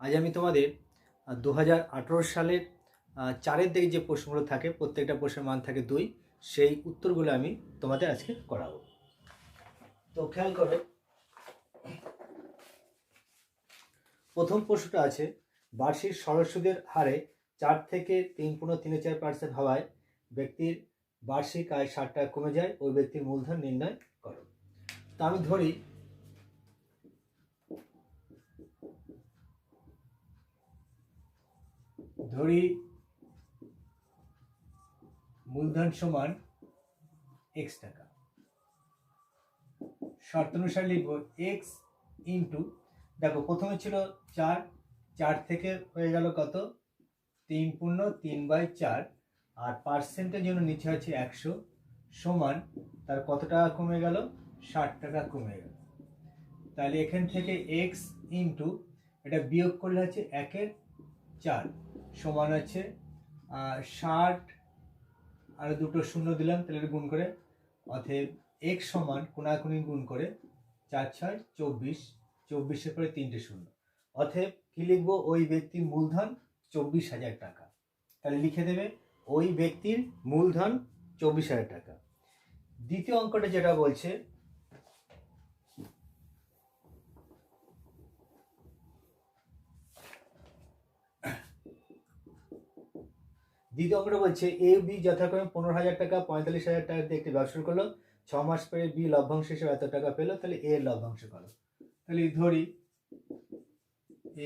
আজ আমি তোমাদের 2018 সালের 4-এর দিকে যে প্রশ্নগুলো থাকে, প্রত্যেকটা প্রশ্নের মান থাকে 2, সেই উত্তরগুলো আমি তোমাদের আজকে করাবো। তো খেয়াল করো, প্রথম প্রশ্নটা আছে বার্ষিক সরল সুদের হারে 4 থেকে 3.34% হওয়ায় ব্যক্তির বার্ষিক আয় 60 টাকা কমে যায়, ওই ব্যক্তির মূলধন নির্ণয় করো। তা আমি ধরি মূলধন সমান x টাকা। শর্ত অনুসারে লিখবো x ইন্টু, দেখো প্রথমে ছিল 4 থেকে হয়ে গেল কত 3/3/4, আর পার্সেন্টের জন্য নিচে হচ্ছে 100 সমান তার কত টাকা কমে গেল, 60 টাকা কমে গেল। তাহলে এখান থেকে x ইন্টু এটা বিয়োগ করলে হচ্ছে 1/4 সমান হচ্ছে 60, আর দুটো শূন্য দিলাম, তাহলে গুণ করে, অতএব x সমান কোনাকুনি গুণ করে 4×6 24, 24-এর পরে 3টে শূন্য, অতএব কি লিখবো, ওই ব্যক্তির মূলধন 24,000 টাকা। তাহলে লিখে দেবে ওই ব্যক্তির মূলধন 24,000 টাকা। দ্বিতীয় অঙ্কটা যেটা বলছে, এ বি যথাক্রমে 15,000 টাকা 45,000 টাকা দিয়ে একটি ব্যবসা করলো, 6 মাস পরে বি লভ্যাংশ হিসেবে এত টাকা পেলো, তাহলে এ এর লভ্যাংশ করো। তাহলে ধরি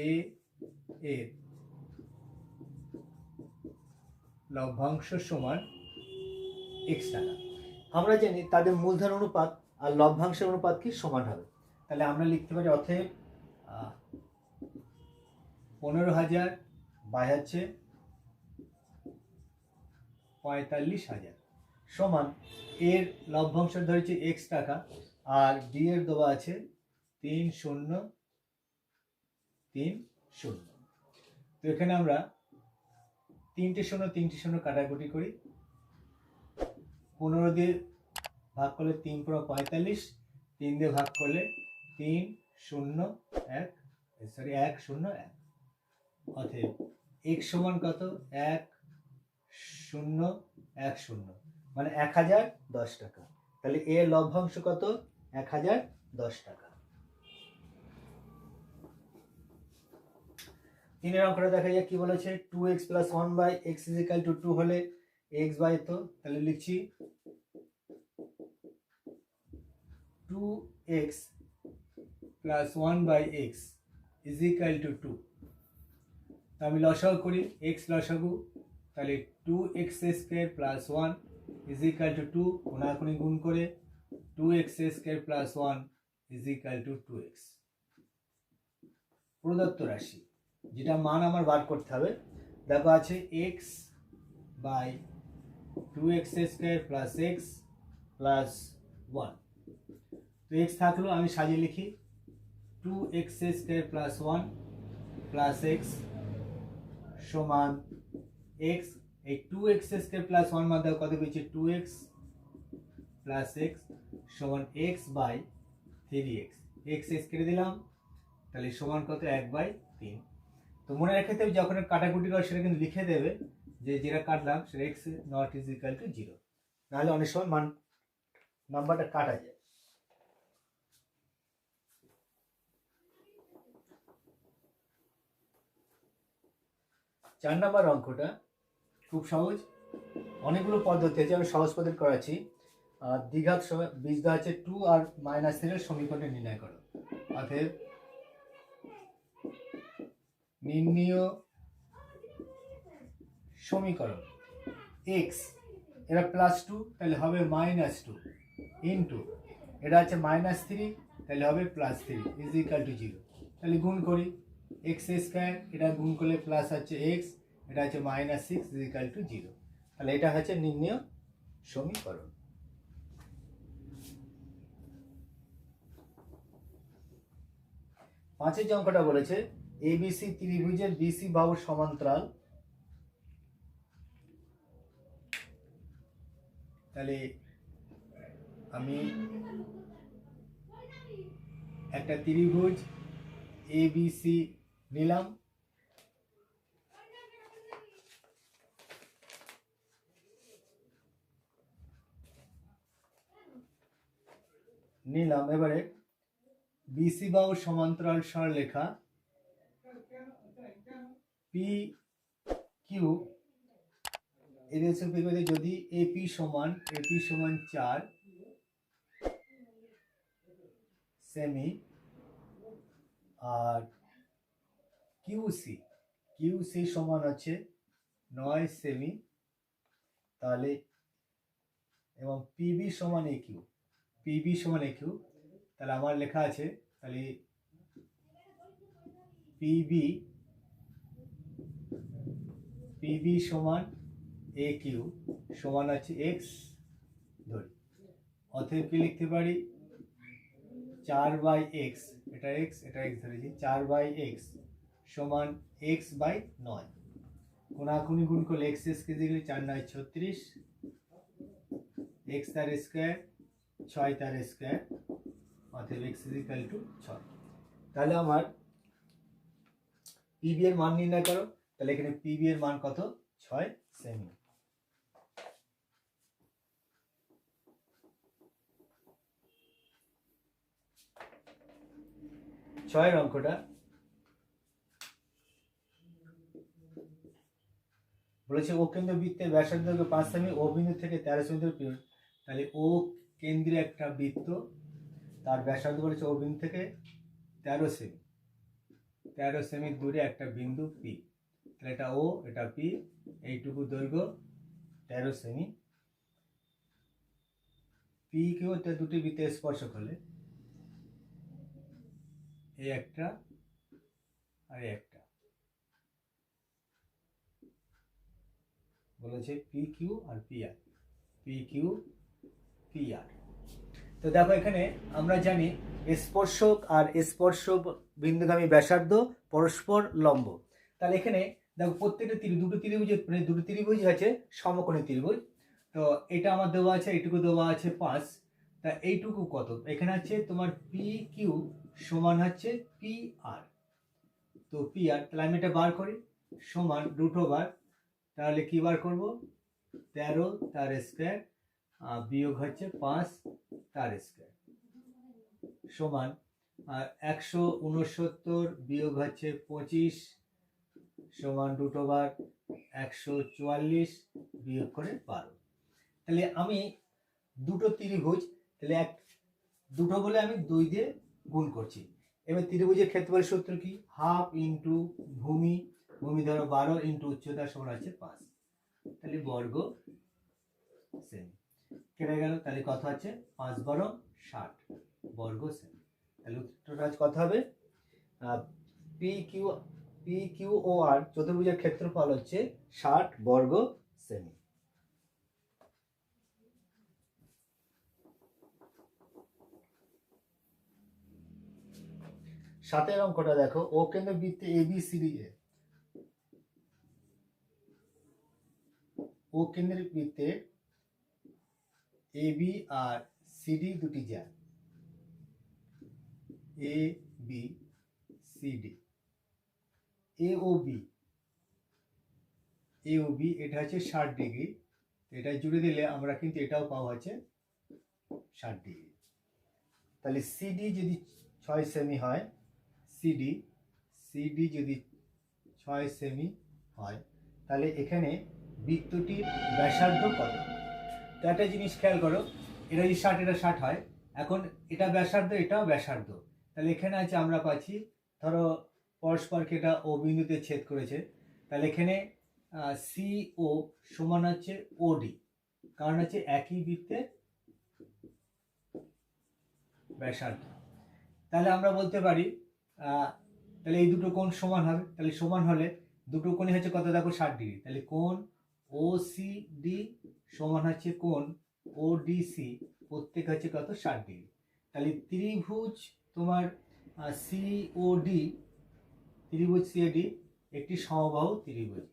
এ এর লভ্যাংশ সমান x টাকা। আমরা জানি তাদের মূলধন অনুপাত আর লভ্যাংশের অনুপাত কি সমান হবে, তাহলে আমরা লিখতে পারি অতএব 15,000 বাই হচ্ছে 45,000 সমান এর লভ্যাংশ ধরেছে x টাকা, আর বি এর দেওয়া আছে 3030। তো এখানে আমরা 3টে শূন্য কাটাকুটি করি, 15 দিয়ে ভাগ করলে 3×45, 3 দিয়ে ভাগ করলে 101, অতএব x সমান কত, 1010, মানে 1010 টাকা। তাহলে এর লভ্যাংশ কত, 1010 টাকা। 3-এর অঙ্কটা দেখা যায় কি বলেছে, 2x + 1/x = 2 হলে x বাই, তো তাহলে লিখছি 2x + 1/x = 2। আমি লসাগু করি, x লসাগু, তাহলে 2x² + 1 = 2, কোনাকুনি গুণ করে 2x² + 1 = 2x। প্রদত্ত রাশি যেটা মান আমার বার করতে হবে, দেখো আছে x বাই 2x² + x + 1। তো x থাকলো, আমি সাজিয়ে লিখি 2x² + 1 + x সমান x, এই 2x² + 1 মধ্যে কত পেয়েছি, 2x + x সমান x বাই 3x, x কেটে দিলাম, তাহলে সমান কত, 1/3। তো মনে রাখতে হবে যখন কাটাকুটি করে সেটা কিন্তু লিখে দেবে যে যেটা কাটলাম সেটা x ≠ 0, নাহলে অনেক সময় নাম্বারটা কাটা যায়। চার নাম্বার অঙ্কটা খুব সহজ, অনেকগুলো পদ্ধতি আছে, আমি সহজ পদ্ধতি করাচ্ছি। দ্বিঘাত বীজ দেওয়া আছে 2 আর -3 এর সমীকরণে নির্ণয় করো। অতএব নির্ণীয় সমীকরণ x, এরা +2 তাহলে হবে -2 ইন্টু এটা আছে -3 তাহলে হবে +3 = 0। তাহলে গুণ করি, x² এটা গুণ করলে প্লাস হচ্ছে x, এটা হচ্ছে -6 = 0। তাহলে এটা হচ্ছে নির্ণীয় সমীকরণ। পাঁচের যে অঙ্কটা বলেছে, ABC ত্রিভুজের BC বাহু সমান্তরাল, তাহলে আমি একটা ত্রিভুজ ABC নিলাম, নিলাম। এবারে বিসি বাহু সমান্তরাল সরলরেখা পি কিউ এর যদি এপি সমান 4 সেমি আর কিউসি সমান হচ্ছে 9 সেমি, তাহলে এবং পিবি সমান একিউ, তাহলে আমার লেখা আছে তাহলে পিবি সমান এ কিউ সমান আছে এক্স ধরি, অতএব কি লিখতে পারি 4/x, এটা এক্স ধরেছি, 4/x সমান x/9, কোনাকুনি গুণ করলে x কে দিলে 4×9 = 36, x তার স্কয়ার 6 তার স্কয়ার, অতএব x = 6। তাহলে আমার পিবি এর মান নির্ণয় করো। তাহলে এখানে পিবি এর মান কত? 6 সেমি। ছয়ের অঙ্কটা বলেছে ও কেন্দ্র বৃত্তের ব্যাসার্ধ 5 সেমি, ও বিন্দু থেকে 13 সেমি দূরে পিরিয়ড। তাহলে ও কেন্দ্রে একটা বৃত্ত, তার ব্যাসার্ধ বলেছে ও বিন্দু থেকে 13 সেমি দূরে একটা বিন্দু পি। তাহলে এটা ও, এটা পি, এইটুকু দৈর্ঘ্য 13 সেমি। পি কিউ দুটি বৃত্তের স্পর্শক হলে এই একটা আর একটা বলেছে P Q R P R, P Q P R. তো দেখো এখানে আমরা জানি স্পর্শক আর স্পর্শ বিন্দুগামী ব্যাসার্ধ পরস্পর লম্ব। তাহলে এখানে দেখো প্রত্যেকটা দুটো ত্রিভুজ আছে সমকোণী ত্রিভুজ। তো এটা আমার দেওয়া আছে, এইটুকু দেওয়া আছে 5, তা এইটুকু কত? এখানে আছে তোমার পি কিউ সমান হচ্ছে পি আর। তো পি আর, তাহলে আমি এটা বার করি, সমান √, তাহলে কি বার করব? 13 তার স্কয়ার বিয়োগ হচ্ছে 5 তার স্কয়ার সমান 169 বিয়োগ হচ্ছে 25 সমান √, 144 বিয়োগ করে 12। তাহলে আমি দুটো ত্রিভুজ, তাহলে দুটো বলে আমি 2 দিয়ে গুণ করছি। এবার ত্রিভুজের ক্ষেত্রফলের সূত্র কি? হাফ ইন্টু ভূমি ধরো 12 ইন্টু উচ্চতা সমান আছে 5, তাহলে বর্গ সেমি কেটে গেল। তাহলে কত আছে? 5×12 = 60 বর্গ সেমি। তাহলে উত্তরটা কত হবে? পি কিউ ও আর চতুর্ভুজের ক্ষেত্রফল হচ্ছে 60 বর্গ সেমি। সাতের অঙ্কটা দেখো, ও কেন্দ্র বৃত্তে এবিসিডি এ, ও কেন্দ্রের বৃত্তে এবি আর সিডি দুটি জ্যা, A B CD, A O B এটা হচ্ছে 60 ডিগ্রি, এটা জুড়ে দিলে আমরা কিন্তু এটাও পাওয়া হচ্ছে 60 ডিগ্রি। তাহলে সিডি যদি 6 সেমি হয়, সিডি যদি 6 সেমি হয়, তাহলে এখানে বৃত্তটির ব্যাসার্ধ কত? তো একটা জিনিস খেয়াল করো, এটা যদি 60 এটা 60 হয়, এখন এটা ব্যাসার্ধ এটাও ব্যাসার্ধ, তাহলে এখানে আছে আমরা পাচ্ছি ধরো পরস্পরকে এটা ও বিন্দুতে ছেদ করেছে, তাহলে এখানে সি ও সমান হচ্ছে ওডি, কারণ হচ্ছে একই বৃত্তের ব্যাসার্ধ। তাহলে আমরা বলতে পারি তাহলে এই দুটো কোণ সমান হবে, তাহলে সমান হলে দুটো কোণই হচ্ছে কত? দেখো 60 ডিগ্রি, তাহলে কোণ ও সি ডি সমান হচ্ছে কোণ ও ডিসি, প্রত্যেক হচ্ছে কত? 60 ডিগ্রি। তাহলে ত্রিভুজ তোমার সিওডি, ত্রিভুজ সিওডি একটি সমবাহু ত্রিভুজ,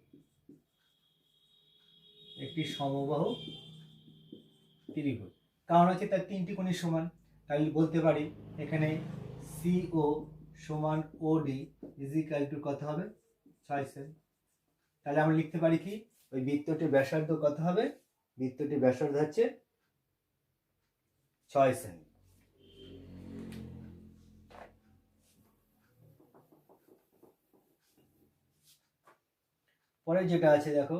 কারণ হচ্ছে তার তিনটি কোণই সমান। তাহলে বলতে পারি এখানে সিও সমান ওডি ইজিক্যাল টু কত হবে? 6 সেমি। তাহলে আমরা লিখতে পারি কি, ওই বৃত্তটির ব্যাসার্ধ কত হবে? বৃত্তটির ব্যাসার্ধ হচ্ছে 6 সেমি। পরে যেটা আছে দেখো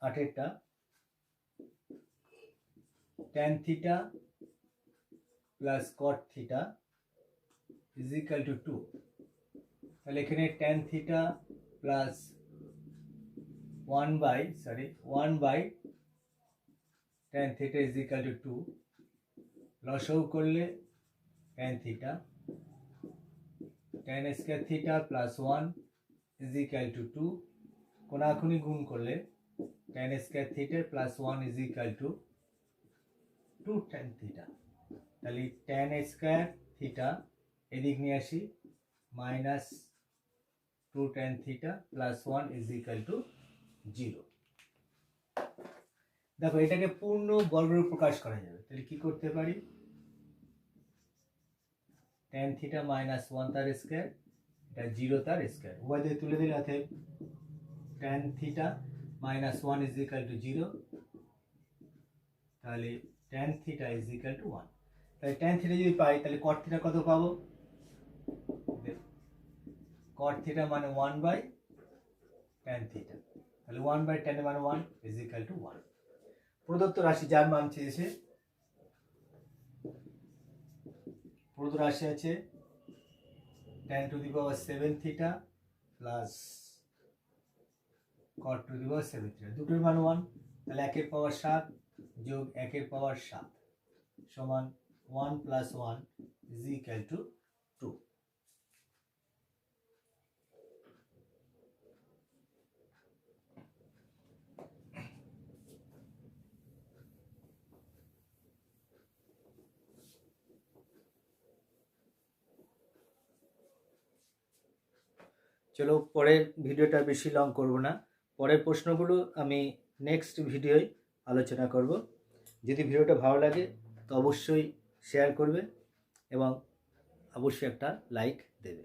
8টা tan theta plus cot theta is equal to 2। তাহলে এখানে tan theta plus 1 by tan theta is equal to 2, লসাগু করলে tan theta tan square theta plus 1 is equal to 2, কোনাকুনি গুণ করলে tan square theta plus 1 is equal to 2 tan theta. তাহলে tan square theta এদিক নিয়ে আসি minus 2 tan theta plus 1 is equal two 0। দেখো এটাকে পূর্ণ বর্গরূপ প্রকাশ করা যাবে, তাহলে কি করতে পারি, tan থিটা মাইনাস 1 তার স্কয়ার, এটা 0 তার স্কয়ার, উভয় দিকে তুলে দিলে অতএব tan theta minus 1 is equal two 0, তাহলে tan theta is equal two 1। তাহলে tan থিটা যদি পাই তাহলে cot থিটা কত পাবো, cot থিটা মানে 1 বাই tan থিটা, তাহলে 1 বাই tan মানে 1 ইজ ইকুয়াল টু 1। প্রদত্ত রাশি যার মান চেয়েছে, প্রদত্ত রাশি আছে tan to the power 7 theta plus cot to the power 7 theta, দুটোর মান 1, তাহলে 1 এর পাওয়ার 7 যোগ 1 এর পাওয়ার 7 সমান 1 প্লাস 1 ইজ ইকুয়াল টু 2। চলো পরের ভিডিওটা বেশি লং করব না, পরের প্রশ্নগুলো আমি নেক্সট ভিডিওয় আলোচনা করব। যদি ভিডিওটা ভালো লাগে তো অবশ্যই শেয়ার করবে এবং অবশ্যই একটা লাইক দেবে।